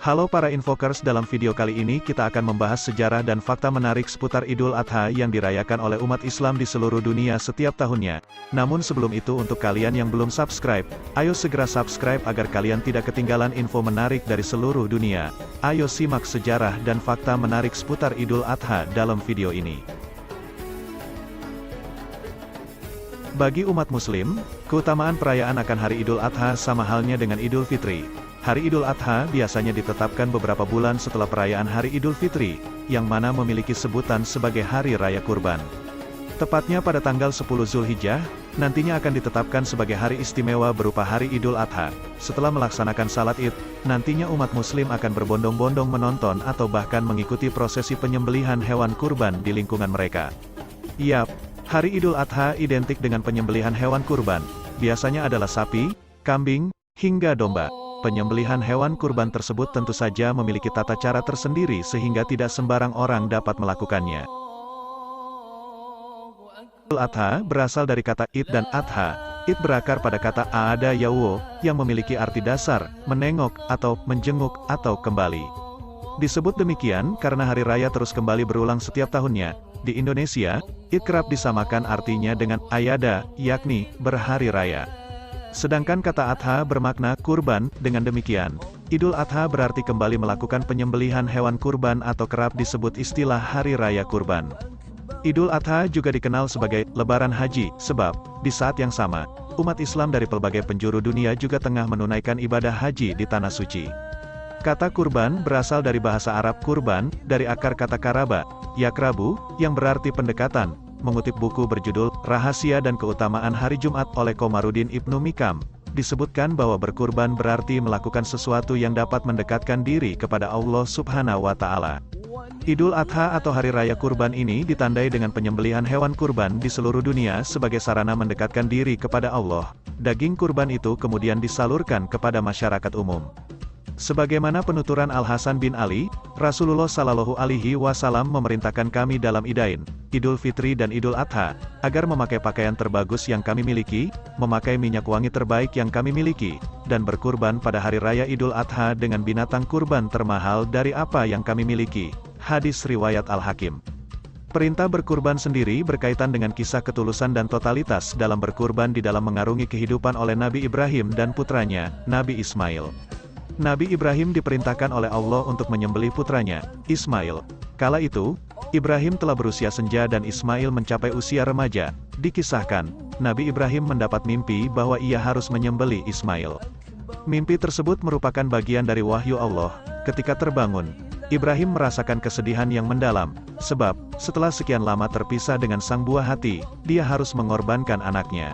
Halo para infokers, dalam video kali ini kita akan membahas sejarah dan fakta menarik seputar Idul Adha yang dirayakan oleh umat Islam di seluruh dunia setiap tahunnya. Namun sebelum itu, untuk kalian yang belum subscribe, ayo segera subscribe agar kalian tidak ketinggalan info menarik dari seluruh dunia. Ayo simak sejarah dan fakta menarik seputar Idul Adha dalam video ini. Bagi umat Muslim, keutamaan perayaan akan hari Idul Adha sama halnya dengan Idul Fitri. Hari Idul Adha biasanya ditetapkan beberapa bulan setelah perayaan Hari Idul Fitri, yang mana memiliki sebutan sebagai Hari Raya Kurban. Tepatnya pada tanggal 10 Zulhijjah, nantinya akan ditetapkan sebagai hari istimewa berupa Hari Idul Adha. Setelah melaksanakan salat Id, nantinya umat Muslim akan berbondong-bondong menonton atau bahkan mengikuti prosesi penyembelihan hewan kurban di lingkungan mereka. Yap, Hari Idul Adha identik dengan penyembelihan hewan kurban, biasanya adalah sapi, kambing, hingga domba. Penyembelihan hewan kurban tersebut tentu saja memiliki tata cara tersendiri sehingga tidak sembarang orang dapat melakukannya. Idul Adha berasal dari kata Id dan Adha. Id berakar pada kata Aada Yawo, yang memiliki arti dasar, menengok, atau menjenguk, atau kembali. Disebut demikian karena hari raya terus kembali berulang setiap tahunnya. Di Indonesia, Id kerap disamakan artinya dengan Ayada, yakni berhari raya. Sedangkan kata Adha bermakna kurban. Dengan demikian, Idul Adha berarti kembali melakukan penyembelihan hewan kurban atau kerap disebut istilah Hari Raya Kurban. Idul Adha juga dikenal sebagai Lebaran Haji, sebab, di saat yang sama, umat Islam dari pelbagai penjuru dunia juga tengah menunaikan ibadah haji di Tanah Suci. Kata kurban berasal dari bahasa Arab kurban, dari akar kata karaba, yakrabu, yang berarti pendekatan. Mengutip buku berjudul Rahasia dan Keutamaan Hari Jumat oleh Komarudin Ibnu Mikam, disebutkan bahwa berkurban berarti melakukan sesuatu yang dapat mendekatkan diri kepada Allah Subhanahu wa Ta'ala. Idul Adha atau Hari Raya Kurban ini ditandai dengan penyembelihan hewan kurban di seluruh dunia sebagai sarana mendekatkan diri kepada Allah. Daging kurban itu kemudian disalurkan kepada masyarakat umum. Sebagaimana penuturan Al-Hasan bin Ali, Rasulullah Shallallahu Alaihi Wasallam memerintahkan kami dalam Idain, Idul Fitri dan Idul Adha, agar memakai pakaian terbagus yang kami miliki, memakai minyak wangi terbaik yang kami miliki, dan berkurban pada hari raya Idul Adha dengan binatang kurban termahal dari apa yang kami miliki. Hadis riwayat Al-Hakim. Perintah berkurban sendiri berkaitan dengan kisah ketulusan dan totalitas dalam berkurban di dalam mengarungi kehidupan oleh Nabi Ibrahim dan putranya, Nabi Ismail. Nabi Ibrahim diperintahkan oleh Allah untuk menyembelih putranya, Ismail. Kala itu, Ibrahim telah berusia senja dan Ismail mencapai usia remaja. Dikisahkan, Nabi Ibrahim mendapat mimpi bahwa ia harus menyembelih Ismail. Mimpi tersebut merupakan bagian dari wahyu Allah. Ketika terbangun, Ibrahim merasakan kesedihan yang mendalam, sebab, setelah sekian lama terpisah dengan sang buah hati, dia harus mengorbankan anaknya.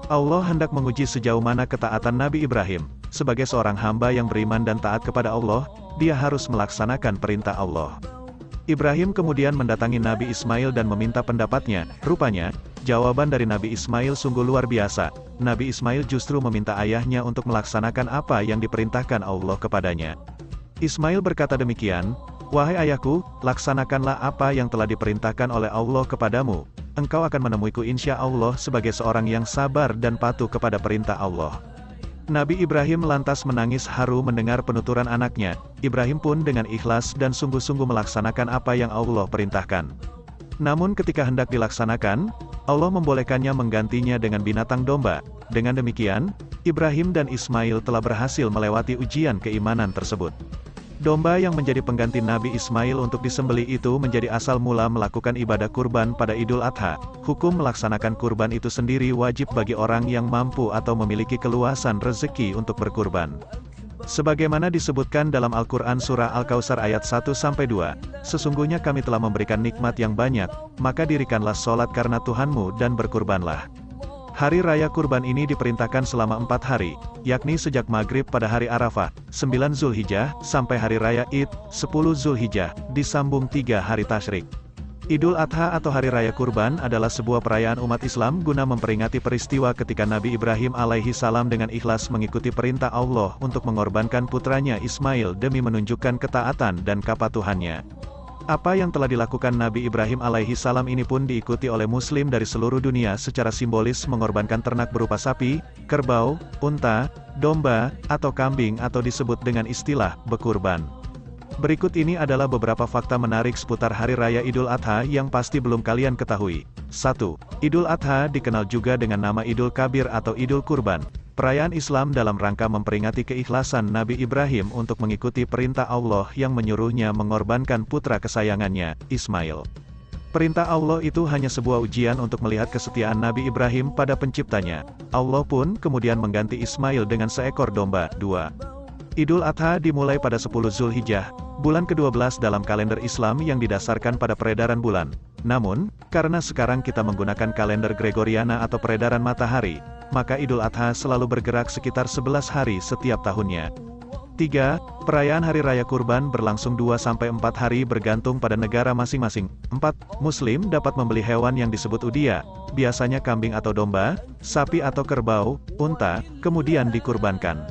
Allah hendak menguji sejauh mana ketaatan Nabi Ibrahim. Sebagai seorang hamba yang beriman dan taat kepada Allah, dia harus melaksanakan perintah Allah. Ibrahim kemudian mendatangi Nabi Ismail dan meminta pendapatnya. Rupanya, jawaban dari Nabi Ismail sungguh luar biasa. Nabi Ismail justru meminta ayahnya untuk melaksanakan apa yang diperintahkan Allah kepadanya. Ismail berkata demikian, "Wahai ayahku, laksanakanlah apa yang telah diperintahkan oleh Allah kepadamu. Engkau akan menemuiku insya Allah sebagai seorang yang sabar dan patuh kepada perintah Allah." Nabi Ibrahim lantas menangis haru mendengar penuturan anaknya. Ibrahim pun dengan ikhlas dan sungguh-sungguh melaksanakan apa yang Allah perintahkan. Namun ketika hendak dilaksanakan, Allah membolehkannya menggantinya dengan binatang domba. Dengan demikian, Ibrahim dan Ismail telah berhasil melewati ujian keimanan tersebut. Domba yang menjadi pengganti Nabi Ismail untuk disembelih itu menjadi asal mula melakukan ibadah kurban pada Idul Adha. Hukum melaksanakan kurban itu sendiri wajib bagi orang yang mampu atau memiliki keluasan rezeki untuk berkurban. Sebagaimana disebutkan dalam Al-Quran Surah Al-Kautsar ayat 1-2, "Sesungguhnya kami telah memberikan nikmat yang banyak, maka dirikanlah sholat karena Tuhanmu dan berkurbanlah." Hari Raya Kurban ini diperintahkan selama 4 hari, yakni sejak maghrib pada hari Arafah, 9 Zulhijjah, sampai hari Raya Id, 10 Zulhijjah, disambung 3 hari Tasyrik. Idul Adha atau Hari Raya Kurban adalah sebuah perayaan umat Islam guna memperingati peristiwa ketika Nabi Ibrahim alaihi salam dengan ikhlas mengikuti perintah Allah untuk mengorbankan putranya Ismail demi menunjukkan ketaatan dan kepatuhannya. Apa yang telah dilakukan Nabi Ibrahim alaihi salam ini pun diikuti oleh muslim dari seluruh dunia secara simbolis mengorbankan ternak berupa sapi, kerbau, unta, domba, atau kambing atau disebut dengan istilah bekurban. Berikut ini adalah beberapa fakta menarik seputar Hari Raya Idul Adha yang pasti belum kalian ketahui. 1. Idul Adha dikenal juga dengan nama Idul Kabir atau Idul Kurban. Perayaan Islam dalam rangka memperingati keikhlasan Nabi Ibrahim untuk mengikuti perintah Allah yang menyuruhnya mengorbankan putra kesayangannya, Ismail. Perintah Allah itu hanya sebuah ujian untuk melihat kesetiaan Nabi Ibrahim pada penciptanya. Allah pun kemudian mengganti Ismail dengan seekor domba. 2. Idul Adha dimulai pada 10 Zulhijjah, bulan ke-12 dalam kalender Islam yang didasarkan pada peredaran bulan. Namun, karena sekarang kita menggunakan kalender Gregoriana atau peredaran matahari, maka Idul Adha selalu bergerak sekitar 11 hari setiap tahunnya. 3. Perayaan Hari Raya Kurban berlangsung 2-4 hari bergantung pada negara masing-masing. 4. Muslim dapat membeli hewan yang disebut udhiyah, biasanya kambing atau domba, sapi atau kerbau, unta, kemudian dikurbankan.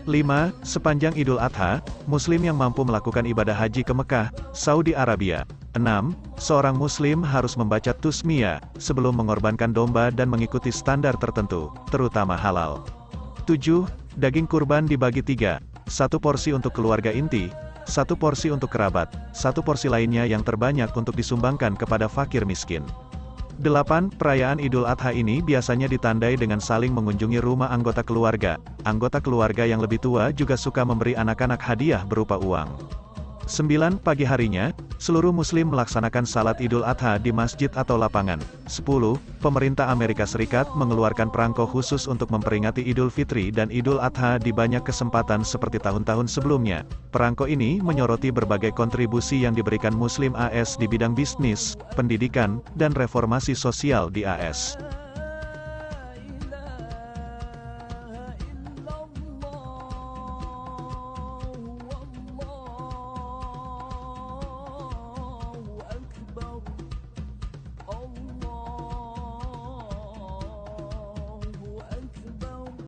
5. Sepanjang Idul Adha, Muslim yang mampu melakukan ibadah haji ke Mekah, Saudi Arabia. 6. Seorang Muslim harus membaca Tusmiyah sebelum mengorbankan domba dan mengikuti standar tertentu, terutama halal. 7. Daging kurban dibagi 3. 1 porsi untuk keluarga inti, 1 porsi untuk kerabat, 1 porsi lainnya yang terbanyak untuk disumbangkan kepada fakir miskin. 8. Perayaan Idul Adha ini biasanya ditandai dengan saling mengunjungi rumah anggota keluarga. Anggota keluarga yang lebih tua juga suka memberi anak-anak hadiah berupa uang. 9. Pagi harinya, seluruh Muslim melaksanakan salat Idul Adha di masjid atau lapangan. 10. Pemerintah Amerika Serikat mengeluarkan perangko khusus untuk memperingati Idul Fitri dan Idul Adha di banyak kesempatan seperti tahun-tahun sebelumnya. Perangko ini menyoroti berbagai kontribusi yang diberikan Muslim AS di bidang bisnis, pendidikan, dan reformasi sosial di AS.